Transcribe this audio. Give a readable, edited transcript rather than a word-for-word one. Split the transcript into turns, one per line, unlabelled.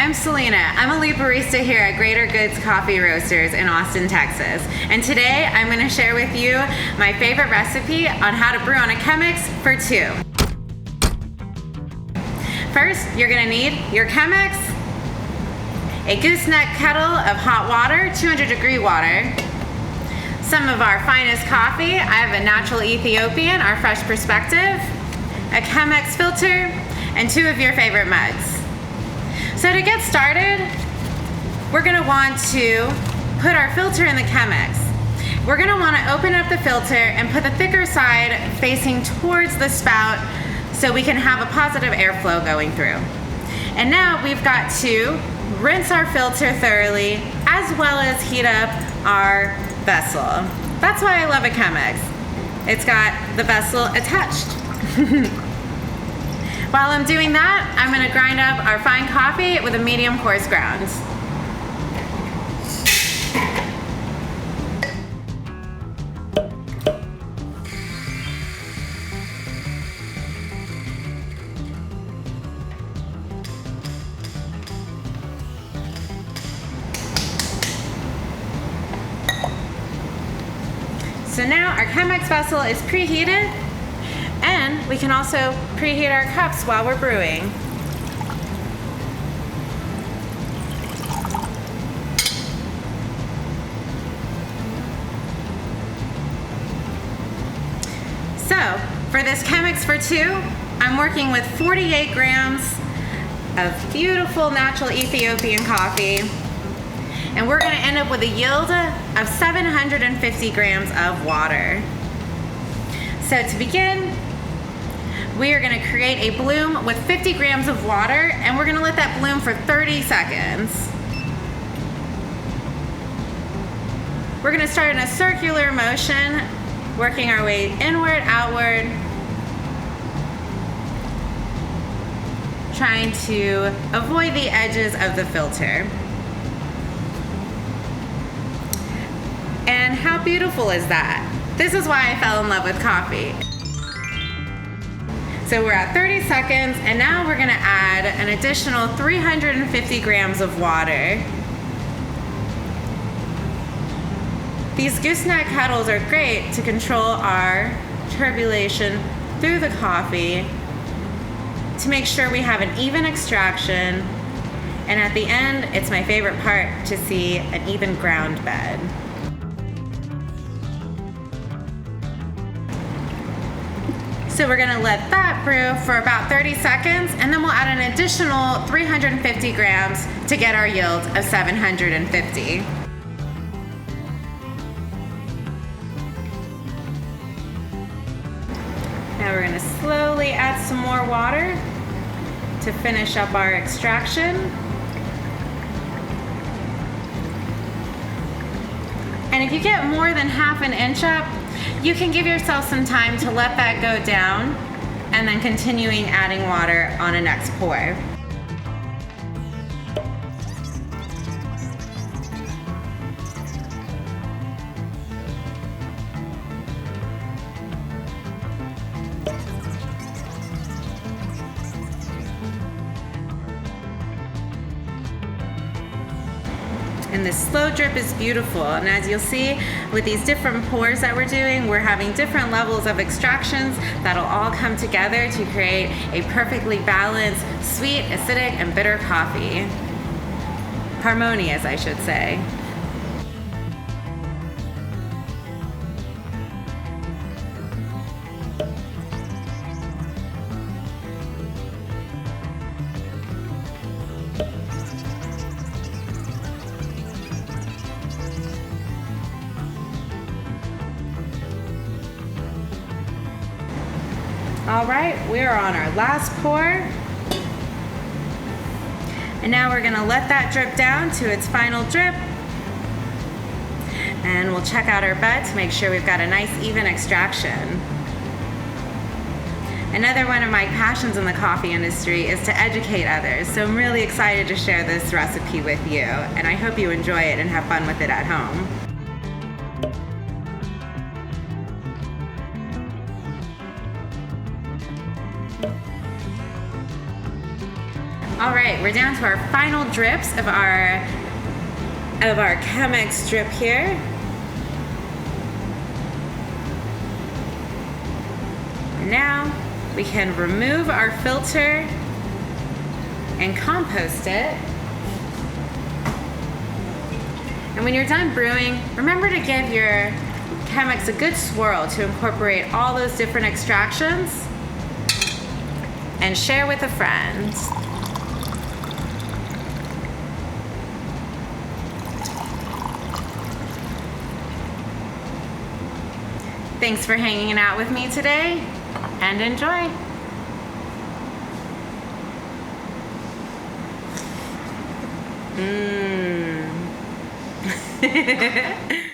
I'm Selina. I'm a lead barista here at Greater Goods Coffee Roasters in Austin, Texas. And today I'm going to share with you my favorite recipe on how to brew on a Chemex for two. First, you're going to need your Chemex, a gooseneck kettle of hot water, 200-degree water, some of our finest coffee. I have a natural Ethiopian, our fresh perspective, a Chemex filter, and 2 of your favorite mugs. So to get started, we're gonna want to put our filter in the Chemex. We're gonna wanna open up the filter and put the thicker side facing towards the spout so we can have a positive airflow going through. And now we've got to rinse our filter thoroughly as well as heat up our vessel. That's why I love a Chemex. It's got the vessel attached. While I'm doing that, I'm going to grind up our fine coffee with a medium-coarse ground. So now our Chemex vessel is preheated, and we can also preheat our cups while we're brewing. So for this Chemex for two, I'm working with 48 grams of beautiful natural Ethiopian coffee. And we're gonna end up with a yield of 750 grams of water. So to begin, we are gonna create a bloom with 50 grams of water, and we're gonna let that bloom for 30 seconds. We're gonna start in a circular motion, working our way inward, outward, trying to avoid the edges of the filter. And how beautiful is that? This is why I fell in love with coffee. So we're at 30 seconds, and now we're gonna add an additional 350 grams of water. These gooseneck kettles are great to control our turbulation through the coffee to make sure we have an even extraction. And at the end, it's my favorite part to see an even ground bed. So we're gonna let that brew for about 30 seconds, and then we'll add an additional 350 grams to get our yield of 750. Now we're gonna slowly add some more water to finish up our extraction. And if you get more than half an inch up, you can give yourself some time to let that go down and then continuing adding water on a next pour. And this slow drip is beautiful. And as you'll see, with these different pours that we're doing, we're having different levels of extractions that'll all come together to create a perfectly balanced, sweet, acidic, and bitter coffee. Harmonious, I should say. All right, we're on our last pour. And now we're gonna let that drip down to its final drip. And we'll check out our bed to make sure we've got a nice even extraction. Another one of my passions in the coffee industry is to educate others. So I'm really excited to share this recipe with you. And I hope you enjoy it and have fun with it at home. All right, we're down to our final drips of our Chemex drip here. Now we can remove our filter and compost it. And when you're done brewing, remember to give your Chemex a good swirl to incorporate all those different extractions and share with a friend. Thanks for hanging out with me today, and enjoy. Mmm.